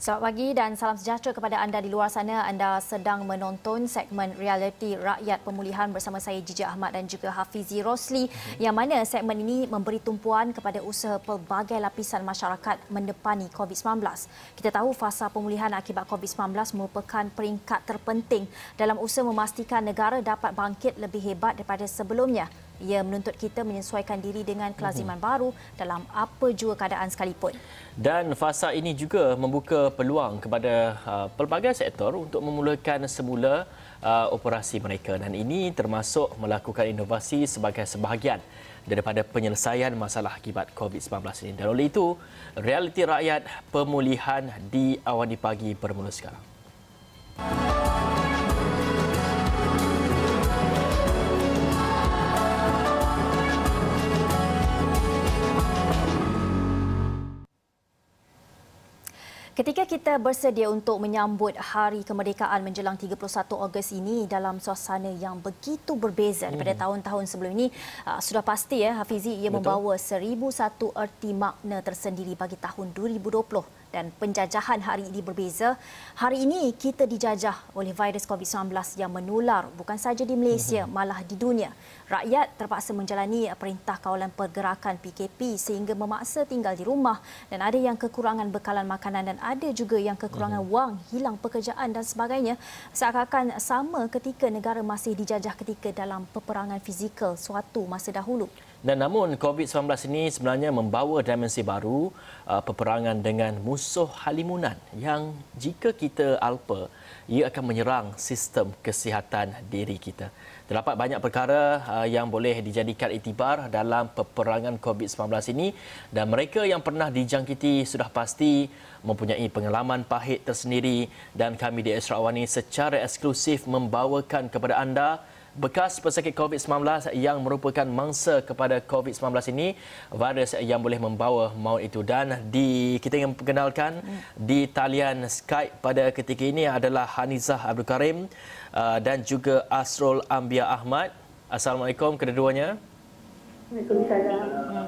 Selamat pagi dan salam sejahtera kepada anda di luar sana. Anda sedang menonton segmen Realiti Rakyat Pemulihan bersama saya Jijak Ahmad dan juga Hafizi Rosli, yang mana segmen ini memberi tumpuan kepada usaha pelbagai lapisan masyarakat mendepani COVID-19. Kita tahu fasa pemulihan akibat COVID-19 merupakan peringkat terpenting dalam usaha memastikan negara dapat bangkit lebih hebat daripada sebelumnya. Ia menuntut kita menyesuaikan diri dengan kelaziman baru dalam apa jua keadaan sekalipun. Dan fasa ini juga membuka peluang kepada pelbagai sektor untuk memulakan semula operasi mereka, dan ini termasuk melakukan inovasi sebagai sebahagian daripada penyelesaian masalah akibat COVID-19 ini. Dan oleh itu, Realiti Rakyat Pemulihan di Awani Pagi bermula sekarang. Ketika kita bersedia untuk menyambut Hari Kemerdekaan menjelang 31 Ogos ini dalam suasana yang begitu berbeza daripada tahun-tahun sebelum ini, sudah pasti Hafizi, ia membawa 1001 erti makna tersendiri bagi tahun 2020. Dan penjajahan hari ini berbeza. Hari ini kita dijajah oleh virus COVID-19 yang menular bukan sahaja di Malaysia, malah di dunia. Rakyat terpaksa menjalani perintah kawalan pergerakan PKP sehingga memaksa tinggal di rumah, dan ada yang kekurangan bekalan makanan dan ada juga yang kekurangan wang, hilang pekerjaan dan sebagainya. Seakan-akan sama ketika negara masih dijajah ketika dalam peperangan fizikal suatu masa dahulu. Dan namun COVID-19 ini sebenarnya membawa dimensi baru, peperangan dengan musuh halimunan yang jika kita alpa, ia akan menyerang sistem kesihatan diri kita. Terdapat banyak perkara yang boleh dijadikan iktibar dalam peperangan COVID-19 ini, dan mereka yang pernah dijangkiti sudah pasti mempunyai pengalaman pahit tersendiri, dan kami di Astro Awani secara eksklusif membawakan kepada anda bekas pesakit COVID-19 yang merupakan mangsa kepada COVID-19 ini, virus yang boleh membawa maut itu. Dan kita ingin perkenalkan di talian Skype pada ketika ini adalah Hanizah Abdul Karim dan juga Asrul Ambia Ahmad. Assalamualaikum kedua-duanya.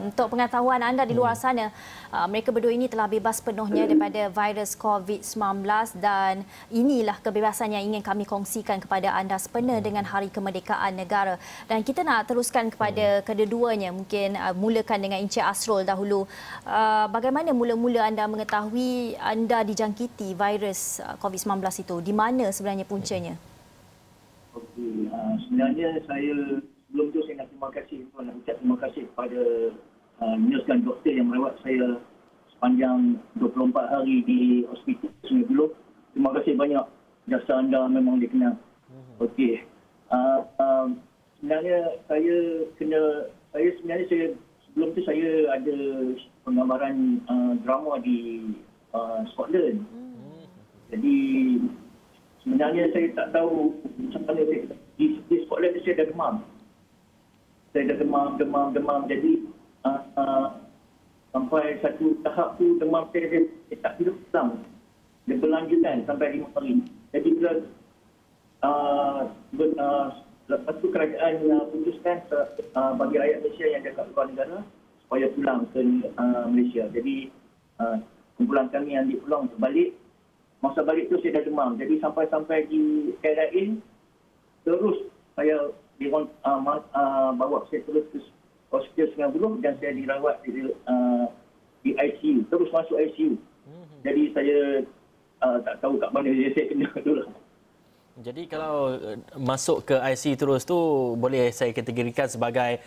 Untuk pengetahuan anda di luar sana, mereka berdua ini telah bebas penuhnya daripada virus COVID-19, dan inilah kebebasan yang ingin kami kongsikan kepada anda sempena dengan Hari Kemerdekaan Negara. Dan kita nak teruskan kepada kedua-duanya. Mungkin mulakan dengan Encik Asrul dahulu. Bagaimana mula-mula anda mengetahui anda dijangkiti virus COVID-19 itu? Di mana sebenarnya puncanya? Okey, sebenarnya saya sebelum tu saya nak ucap terima kasih kepada nurse dan doktor yang merawat saya sepanjang 24 hari di hospital Sungai Buloh. Terima kasih banyak, jasa anda memang dikenal. Okey, sebenarnya saya sebelum tu saya ada penggambaran drama di Scotland. Jadi sebenarnya saya tak tahu macam mana di Scotland saya dah demam. Saya dah demam. Jadi sampai satu tahap tu demam saya tak tidur pulang. Dia berlanjutan sampai 5 hari. Jadi bila lepas tu kerajaan putuskan bagi rakyat Malaysia yang dekat luar negara supaya pulang ke Malaysia. Jadi kumpulan kami yang dipulang balik. Masa balik tu saya dah demam. Jadi sampai di KLIA terus saya bawa saya terus ke hospital Sungai Buloh dan saya dirawat di ICU, terus masuk ICU. Jadi saya tak tahu kat mana saya kena tu lah. Jadi kalau masuk ke ICU terus tu boleh saya kategorikan sebagai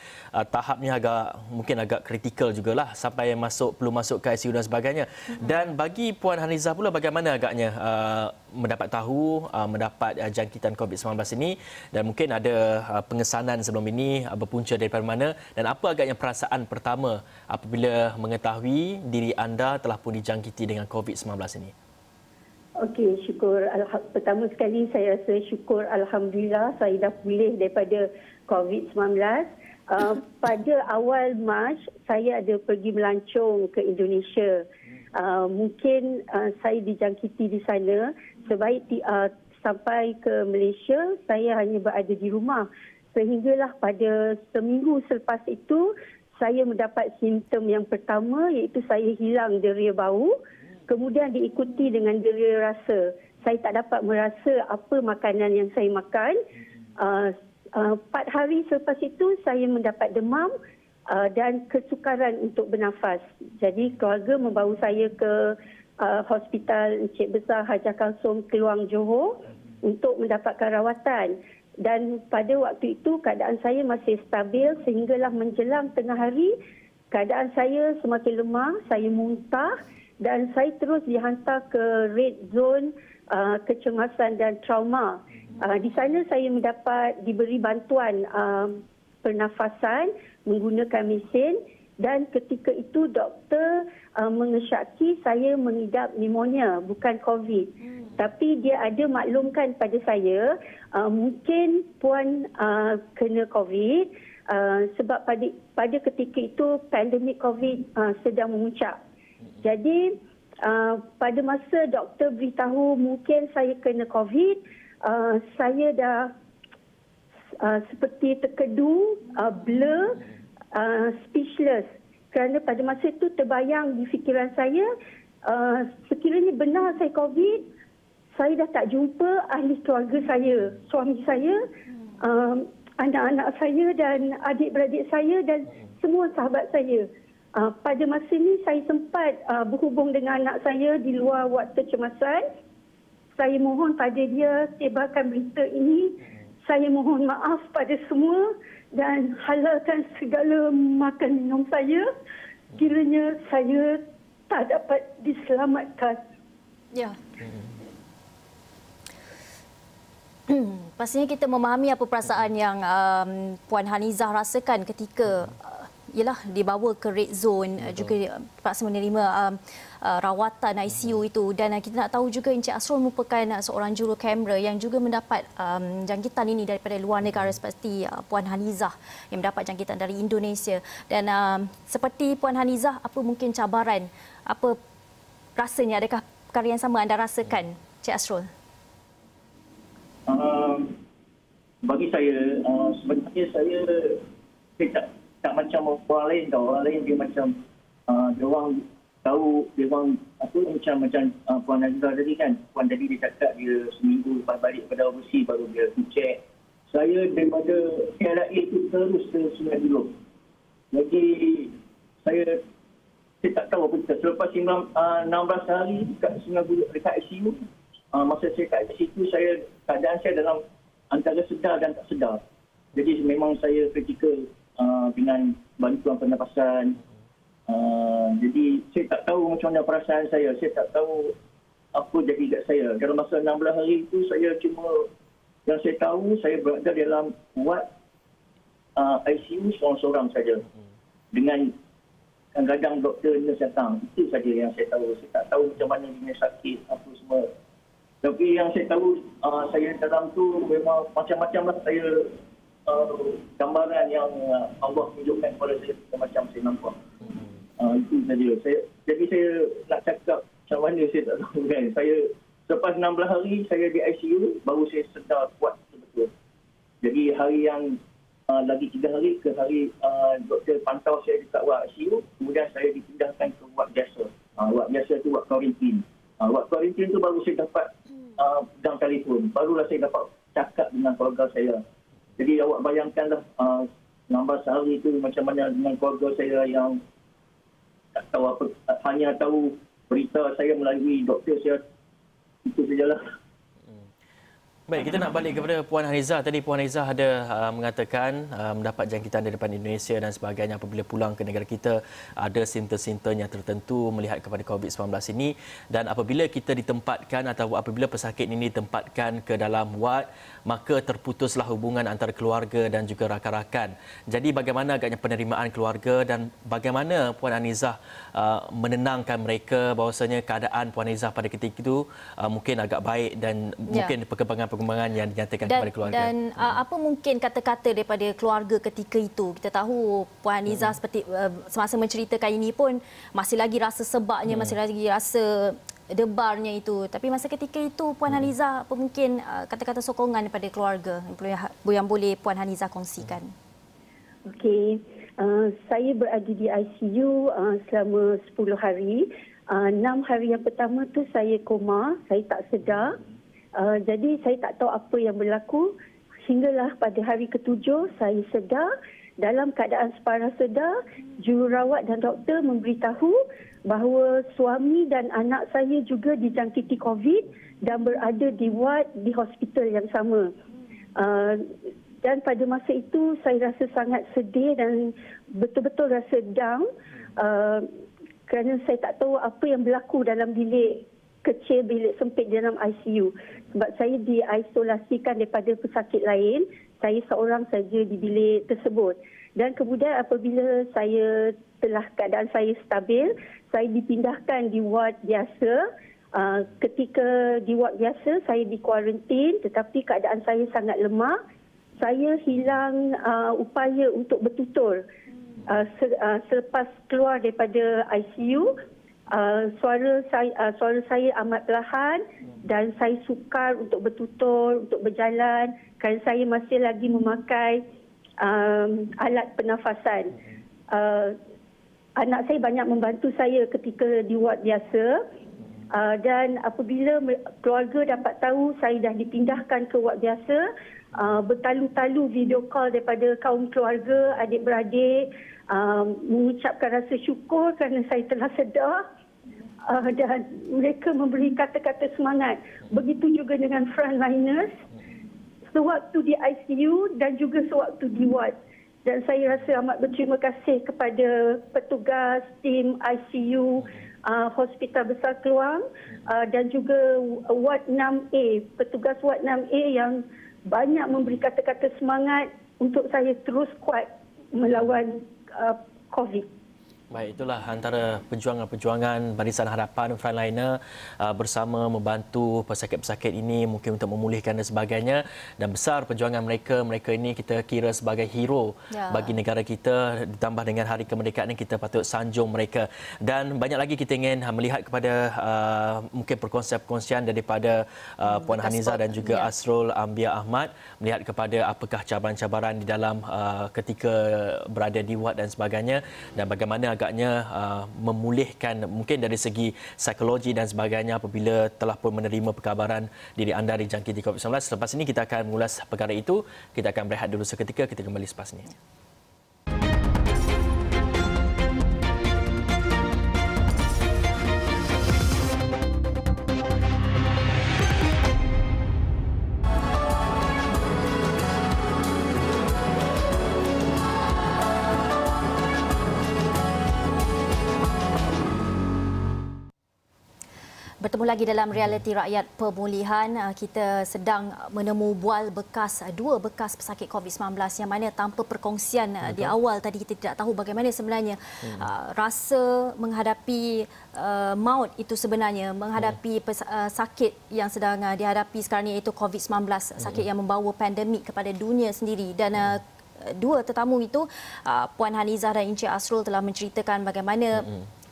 tahapnya mungkin agak kritikal jugalah sampai perlu masuk ke ICU dan sebagainya. Dan bagi Puan Hanizah pula, bagaimana agaknya mendapat tahu mendapat jangkitan COVID-19 ini, dan mungkin ada pengesanan sebelum ini berpunca daripada mana, dan apa agaknya perasaan pertama apabila mengetahui diri anda telah pun dijangkiti dengan COVID-19 ini? Okey, syukur. Pertama sekali saya rasa syukur, alhamdulillah saya dah pulih daripada COVID-19. Pada awal Mac saya ada pergi melancong ke Indonesia. Mungkin saya dijangkiti di sana. Sebaik sampai ke Malaysia saya hanya berada di rumah. Sehinggalah pada seminggu selepas itu saya mendapat simptom yang pertama, iaitu saya hilang deria bau. kemudian diikuti dengan deria rasa. Saya tak dapat merasa apa makanan yang saya makan. 4 hari selepas itu saya mendapat demam dan kesukaran untuk bernafas. Jadi keluarga membawa saya ke Hospital Encik Besar Hajah Kalsum Keluang Johor untuk mendapatkan rawatan. Dan pada waktu itu keadaan saya masih stabil sehinggalah menjelang tengah hari keadaan saya semakin lemah, saya muntah dan saya terus dihantar ke red zone kecemasan dan trauma. Di sana saya diberi bantuan pernafasan menggunakan mesin dan ketika itu doktor mengesyaki saya mengidap pneumonia, bukan COVID. Tapi dia ada maklumkan pada saya mungkin puan kena COVID sebab pada ketika itu pandemik COVID sedang memuncak. Jadi pada masa doktor beritahu mungkin saya kena COVID, saya dah seperti terkedu, blur, speechless. Kerana pada masa itu terbayang di fikiran saya, sekiranya benar saya COVID, saya dah tak jumpa ahli keluarga saya, suami saya, anak-anak saya dan adik-beradik saya dan semua sahabat saya. Pada masa ini saya sempat berhubung dengan anak saya di luar wad kecemasan. Saya mohon pada dia sebarkan berita ini. Saya mohon maaf pada semua dan halalkan segala makan minum saya kiranya saya tak dapat diselamatkan. Ya. Pastinya kita memahami apa perasaan yang Puan Hanizah rasakan ketika dibawa ke red zone, juga terpaksa menerima rawatan ICU itu. Dan kita nak tahu juga Encik Asrul merupakan seorang juru kamera yang juga mendapat jangkitan ini daripada luar negara seperti Puan Hanizah yang mendapat jangkitan dari Indonesia. Dan seperti Puan Hanizah, apa mungkin cabaran, apa rasanya, adakah perkara yang sama anda rasakan, Encik Asrul? Bagi saya, sebenarnya saya tak macam orang lain tau. Orang lain dia macam dia orang tahu, dia orang macam Puan Hanizah tadi kan. Puan tadi dia cakap dia seminggu lepas balik pada overseas baru dia check. Saya daripada KLA itu terus ke Sungai Buloh. Jadi saya tak tahu apa kita. Selepas 16 hari dekat Sungai Buloh, dekat ICU, masa saya kat situ, keadaan saya dalam antara sedar dan tak sedar. Jadi memang saya kritikal dengan bantuan pernafasan. Jadi saya tak tahu macam mana perasaan saya. Saya tak tahu apa jadi kat saya. Dalam masa 16 hari itu saya yang saya tahu saya berada dalam wad ICU seorang-seorang saja. Dengan kadang-kadang doktor nurse datang. Itu saja yang saya tahu. Saya tak tahu macam mana dia sakit, apa semua. Tapi yang saya tahu, saya dalam tu memang macam-macam lah saya gambaran yang Allah tunjukkan kepada saya macam saya nampak. Itu saja. Jadi saya nak cakap macam mana saya tak tahu kan. Saya selepas 16 hari saya di ICU, baru saya sedar kuat betul-betul. Jadi hari yang lagi 3 hari ke hari doktor pantau saya dekat wad ICU, kemudian saya dipindahkan ke wad biasa. Wad biasa tu wad kuarantin. Wad kuarantin tu baru saya dapat pegang telefon. Barulah saya dapat cakap dengan keluarga saya. Jadi awak bayangkanlah 16 hari itu macam mana dengan keluarga saya yang tak tahu apa, hanya tahu berita saya melalui doktor saya. Itu sajalah. Baik, kita nak balik kepada Puan Hanizah. Tadi Puan Hanizah ada mengatakan mendapat jangkitan daripada Indonesia dan sebagainya. Apabila pulang ke negara kita, ada simptom-simptom yang tertentu melihat kepada COVID-19 ini. Dan apabila kita ditempatkan atau apabila pesakit ini ditempatkan ke dalam wad, maka terputuslah hubungan antara keluarga dan juga rakan-rakan. Jadi bagaimana agaknya penerimaan keluarga dan bagaimana Puan Hanizah menenangkan mereka bahawasanya keadaan Puan Hanizah pada ketika itu mungkin agak baik dan mungkin perkembangan yang dinyatakan kepada keluarga. Dan apa mungkin kata-kata daripada keluarga ketika itu? Kita tahu Puan Hanizah seperti semasa menceritakan ini pun masih lagi rasa sebabnya, masih lagi rasa debarnya itu. Tapi masa ketika itu Puan Hanizah, apa mungkin kata-kata sokongan daripada keluarga yang boleh Puan Hanizah kongsikan? Okey, saya berada di ICU selama 10 hari. 6 hari yang pertama tu saya koma, saya tak sedar. Jadi saya tak tahu apa yang berlaku. Hinggalah pada hari ke-7 saya sedar. Dalam keadaan separah sedar, jururawat dan doktor memberitahu bahawa suami dan anak saya juga dijangkiti COVID dan berada di ward di hospital yang sama. Dan pada masa itu saya rasa sangat sedih dan betul-betul rasa down kerana saya tak tahu apa yang berlaku dalam bilik kecil, bilik sempit dalam ICU. Sebab saya diisolasikan daripada pesakit lain, saya seorang saja di bilik tersebut. Dan kemudian apabila saya telah keadaan saya stabil, saya dipindahkan di ward biasa. Ketika di ward biasa, saya dikuarantin tetapi keadaan saya sangat lemah. Saya hilang upaya untuk bertutur. Selepas keluar daripada ICU, suara saya amat perlahan dan saya sukar untuk bertutur, untuk berjalan kerana saya masih lagi memakai alat pernafasan. Anak saya banyak membantu saya ketika di ward biasa dan apabila keluarga dapat tahu saya dah dipindahkan ke ward biasa, bertalu-talu video call daripada kaum keluarga, adik-beradik, mengucapkan rasa syukur kerana saya telah sedar dan mereka memberi kata-kata semangat. Begitu juga dengan frontliners sewaktu di ICU dan juga sewaktu di ward. Dan saya rasa amat berterima kasih kepada petugas tim ICU Hospital Besar Keluang dan juga Ward 6A, petugas Ward 6A yang banyak memberi kata-kata semangat untuk saya terus kuat melawan COVID. Baik, itulah antara perjuangan-perjuangan Barisan Harapan Frontliner bersama membantu pesakit-pesakit ini mungkin untuk memulihkan dan sebagainya, dan besar perjuangan mereka. Mereka ini kita kira sebagai hero bagi negara kita, ditambah dengan hari kemerdekaan ini kita patut sanjung mereka. Dan banyak lagi kita ingin melihat kepada mungkin perkongsian-perkongsian daripada Puan Hanizah dan juga Asrul Ambia Ahmad, melihat kepada apakah cabaran-cabaran di dalam ketika berada di ward dan sebagainya, dan bagaimana agaknya memulihkan mungkin dari segi psikologi dan sebagainya apabila telah pun menerima perkabaran diri anda dijangkiti COVID-19. Selepas ini kita akan mengulas perkara itu. Kita akan berehat dulu seketika, kita kembali selepas ini. Bertemu lagi dalam Realiti Rakyat Pemulihan. Kita sedang menemu bual bekas, dua bekas pesakit COVID-19 yang mana tanpa perkongsian di awal tadi kita tidak tahu bagaimana sebenarnya rasa menghadapi maut itu sebenarnya, menghadapi sakit yang sedang dihadapi sekarang ini, iaitu COVID-19, sakit yang membawa pandemik kepada dunia sendiri. Dan dua tetamu itu, Puan Hanizah dan Encik Asrul, telah menceritakan bagaimana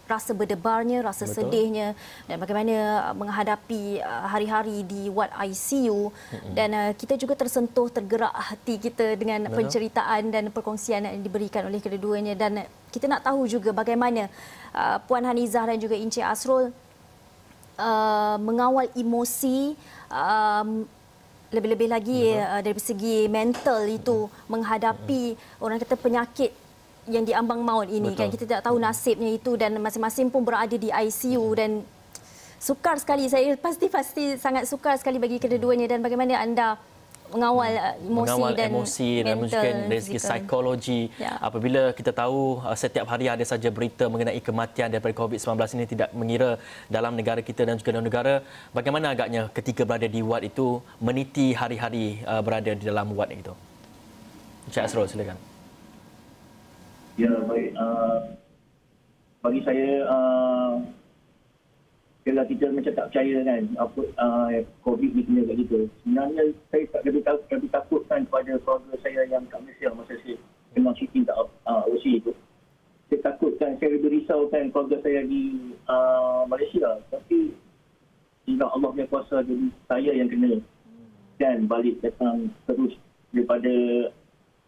rasa berdebarnya, rasa sedihnya dan bagaimana menghadapi hari-hari di ward ICU. Dan kita juga tersentuh, tergerak hati kita dengan penceritaan dan perkongsian yang diberikan oleh kedua-duanya. Dan kita nak tahu juga bagaimana Puan Hanizah dan juga Encik Asrul mengawal emosi, lebih-lebih lagi dari segi mental itu, menghadapi orang kata penyakit yang diambang maut ini. Kan kita tak tahu nasibnya itu, dan masing-masing pun berada di ICU. Dan sukar sekali, saya pasti sangat sukar sekali bagi kedua-duanya. Dan bagaimana anda mengawal emosi dan menunjukkan dari segi psikologi apabila kita tahu setiap hari ada saja berita mengenai kematian daripada COVID-19 ini, tidak mengira dalam negara kita dan juga dalam negara. Bagaimana agaknya ketika berada di ward itu, meniti hari-hari berada di dalam ward itu? Encik Asrul, silakan. Ya, baik. Bagi saya, kalau kita macam tak percaya kan, apa COVID ni kena kat kita. Sebenarnya saya tak lebih takutkan kepada keluarga saya yang kat Malaysia masa saya memang syuting tak OC itu. Saya takutkan, saya lebih risaukan keluarga saya di Malaysia. Tapi jika Allah punya kuasa, jadi saya yang kena. Dan balik datang terus daripada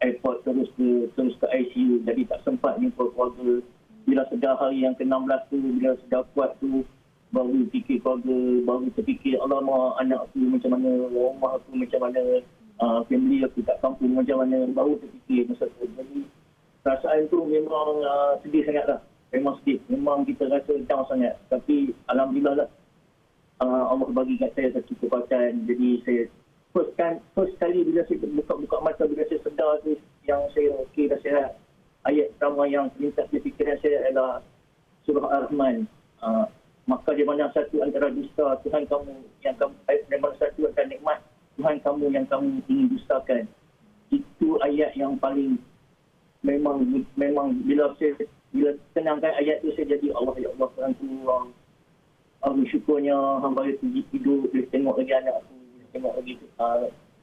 airport terus ke ICU, jadi tak sempat jumpa keluarga bila sedar hari yang ke-16 tu, bila sedar kuat tu, baru fikir keluarga, baru terfikir alamak anak aku macam mana, rumah aku macam mana, family aku kat kampung macam mana, baru terfikir masa tu. Jadi perasaan tu memang sedih sangatlah. Memang sedih. Memang kita rasa down sangat. Tapi alhamdulillah lah. Allah bagi kat saya satu kekuatan. Jadi saya first kali bila saya buka mata, bila saya sedar tu yang saya okey dah sihat. Ayat pertama yang terlintas di fikiran saya adalah surah Ar-Rahman. Maka di mana satu antara dusta Tuhan kamu yang kamu, di mana satu antara nikmat Tuhan kamu yang kamu ingin dustakan. Itu ayat yang paling memang bila tenangkan ayat tu saya jadi Allah ya Allah Tuhan tu bersyukurnya hamba itu hidup, boleh tengok lagi anak aku, boleh tengok lagi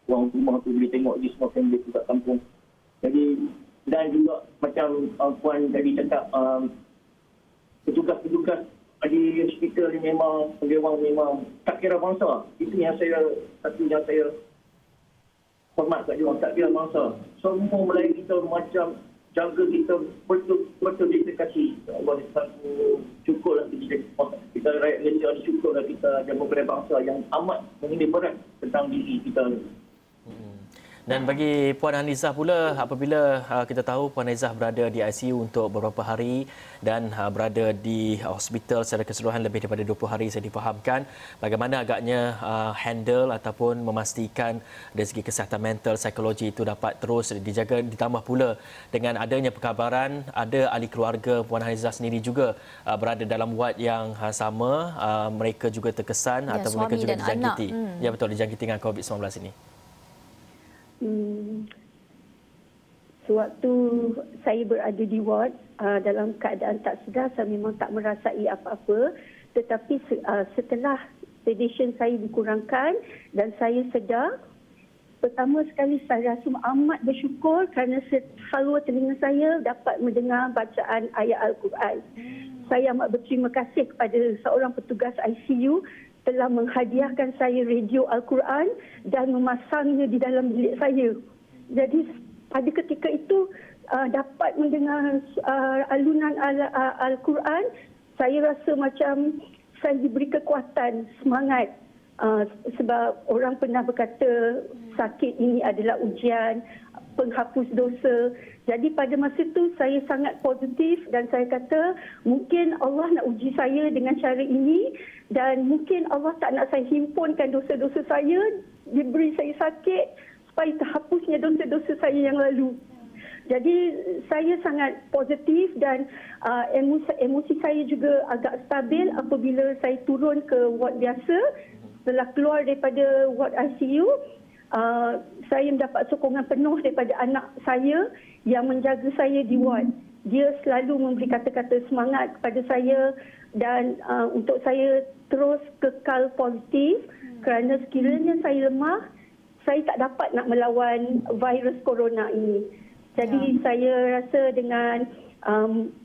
orang rumah tu, boleh tengok lagi semua family tu kat kampung. Jadi dan juga macam Puan tadi cakap petugas-petugas di hospital ni memang memang tak kira bangsa. Itu yang saya hormat kat dia, tak kira bangsa. Semua Melayu kita macam jaga kita betul kita kasih. Allah satu cukuplah kita rakyat Malaysia ni, cukuplah kita jaga beberapa bangsa yang amat menghina berat tentang diri kita ni. Dan bagi Puan Hanizah pula, apabila kita tahu Puan Hanizah berada di ICU untuk beberapa hari dan berada di hospital secara keseluruhan lebih daripada 20 hari, saya difahamkan bagaimana agaknya handle ataupun memastikan dari segi kesihatan mental, psikologi itu dapat terus dijaga, ditambah pula dengan adanya perkabaran ada ahli keluarga Puan Hanizah sendiri juga berada dalam ward yang sama, mereka juga terkesan ya, ataupun mereka juga dijangkiti. Ya betul, dijangkiti dengan COVID-19 ini. Sewaktu saya berada di ward dalam keadaan tak sedar, saya memang tak merasai apa-apa. Tetapi setelah sedation saya dikurangkan dan saya sedar, pertama sekali saya rasa amat bersyukur kerana seluruh telinga saya dapat mendengar bacaan ayat Al-Quran. Saya amat berterima kasih kepada seorang petugas ICU telah menghadiahkan saya radio Al-Quran dan memasangnya di dalam bilik saya. Jadi pada ketika itu dapat mendengar alunan Al-Quran, saya rasa macam saya diberi kekuatan, semangat. Sebab orang pernah berkata sakit ini adalah ujian, penghapus dosa. Jadi pada masa itu saya sangat positif dan saya kata mungkin Allah nak uji saya dengan cara ini dan mungkin Allah tak nak saya himpunkan dosa-dosa saya, diberi saya sakit supaya terhapusnya dosa-dosa saya yang lalu. Jadi saya sangat positif dan emosi saya juga agak stabil apabila saya turun ke ward biasa. Setelah keluar daripada ward ICU, saya mendapat sokongan penuh daripada anak saya yang menjaga saya di ward. Dia selalu memberi kata-kata semangat kepada saya dan untuk saya terus kekal positif kerana sekiranya saya lemah, saya tak dapat nak melawan virus corona ini. Jadi saya rasa dengan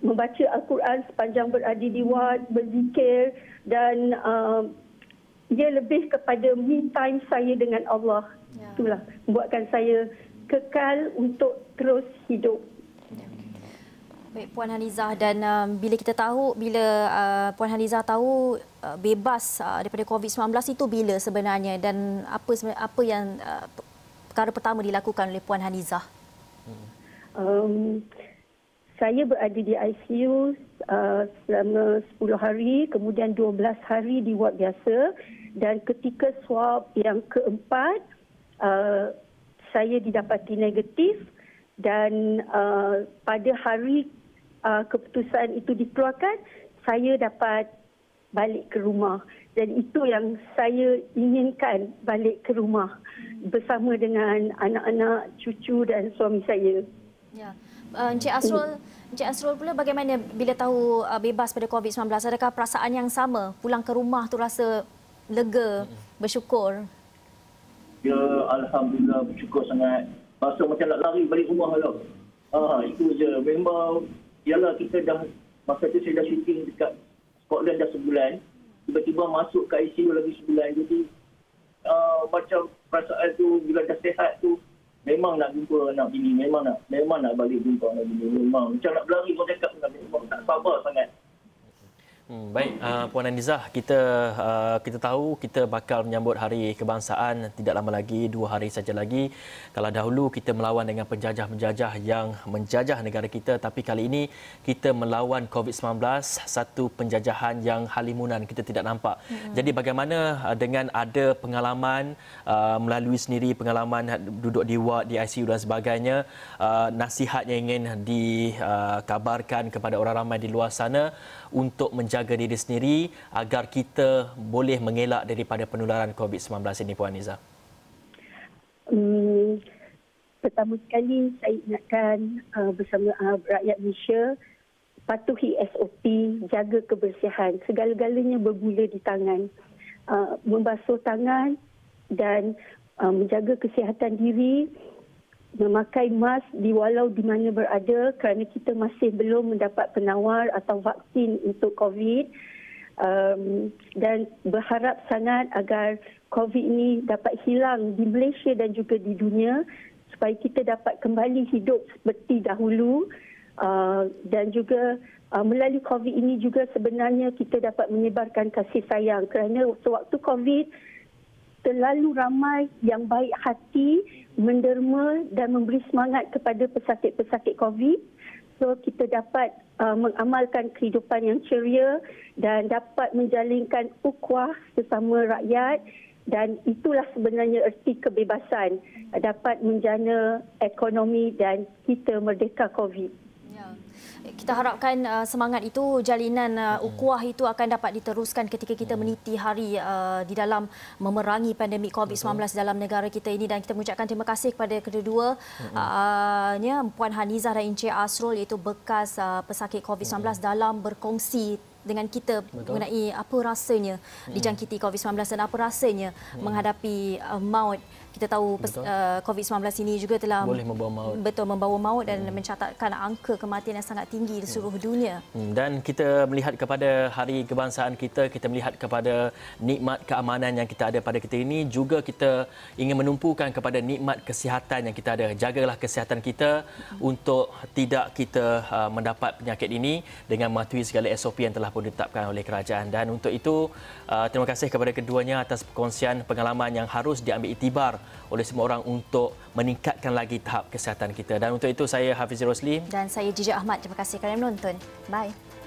membaca Al-Quran sepanjang berada di ward, berzikir dan dia lebih kepada me time saya dengan Allah. Itulah membuatkan saya kekal untuk terus hidup. Baik Puan Hanizah, dan bila Puan Hanizah tahu bebas daripada COVID-19 itu bila sebenarnya dan apa yang perkara pertama dilakukan oleh Puan Hanizah? Saya berada di ICU selama 10 hari, kemudian 12 hari di ward biasa dan ketika swab yang keempat saya didapati negatif dan pada hari keputusan itu dikeluarkan, saya dapat balik ke rumah. Dan itu yang saya inginkan, balik ke rumah bersama dengan anak-anak, cucu dan suami saya. Ya. Encik Asrul pula bagaimana bila tahu bebas pada COVID-19? Adakah perasaan yang sama? Pulang ke rumah tu rasa lega, bersyukur? Ya, alhamdulillah bersyukur sangat. Rasa macam nak lari balik rumah lah. Itu je. Memang, yalah kita dah, masa tu saya dah syuting dekat Scotland dah sebulan. Tiba-tiba masuk ke ICU lagi sebulan. Jadi, macam perasaan tu bila dah sihat tu, memang nak jumpa anak bini, memang nak balik jumpa anak bini. Memang macam nak berlari pun cakap, memang tak sabar sangat. Baik, Puan Anizah, kita tahu kita bakal menyambut Hari Kebangsaan tidak lama lagi, 2 hari saja lagi. Kalau dahulu kita melawan dengan penjajah-penjajah yang menjajah negara kita, tapi kali ini kita melawan COVID-19, satu penjajahan yang halimunan kita tidak nampak. Jadi bagaimana dengan ada pengalaman melalui sendiri pengalaman duduk di ward, di ICU dan sebagainya, nasihat yang ingin dikabarkan kepada orang ramai di luar sana untuk menjaga diri sendiri agar kita boleh mengelak daripada penularan COVID-19 ini, Puan Anizah? Pertama sekali saya ingatkan bersama rakyat Malaysia, patuhi SOP, jaga kebersihan. Segala-galanya bermula di tangan. Membasuh tangan dan menjaga kesihatan diri, memakai mask walau di mana berada kerana kita masih belum mendapat penawar atau vaksin untuk COVID, dan berharap sangat agar COVID ini dapat hilang di Malaysia dan juga di dunia supaya kita dapat kembali hidup seperti dahulu, dan juga melalui COVID ini juga sebenarnya kita dapat menyebarkan kasih sayang kerana sewaktu COVID terlalu ramai yang baik hati menderma dan memberi semangat kepada pesakit-pesakit COVID. So kita dapat mengamalkan kehidupan yang ceria dan dapat menjalinkan ukhuwah sesama rakyat, dan itulah sebenarnya erti kebebasan, dapat menjana ekonomi dan kita merdeka COVID. Kita harapkan semangat itu, jalinan ukhuwah itu akan dapat diteruskan ketika kita meniti hari di dalam memerangi pandemik COVID-19 dalam negara kita ini. Dan kita mengucapkan terima kasih kepada kedua-dua, Puan Hanizah dan Encik Asrul, iaitu bekas pesakit COVID-19 dalam berkongsi dengan kita mengenai apa rasanya dijangkiti COVID-19 dan apa rasanya menghadapi maut. Kita tahu COVID-19 ini juga telah boleh membawa maut. Betul, membawa maut dan mencatatkan angka kematian yang sangat tinggi di seluruh dunia. Dan kita melihat kepada Hari Kebangsaan kita melihat kepada nikmat keamanan yang kita ada pada kita ini, juga kita ingin menumpukan kepada nikmat kesihatan yang kita ada. Jagalah kesihatan kita untuk tidak kita mendapat penyakit ini dengan mematuhi segala SOP yang telah pun ditetapkan oleh kerajaan. Dan untuk itu, terima kasih kepada keduanya atas perkongsian pengalaman yang harus diambil iktibar oleh semua orang untuk meningkatkan lagi tahap kesihatan kita. Dan untuk itu saya Hafiz Rosli dan saya Jijak Ahmad. Terima kasih kerana menonton. Bye.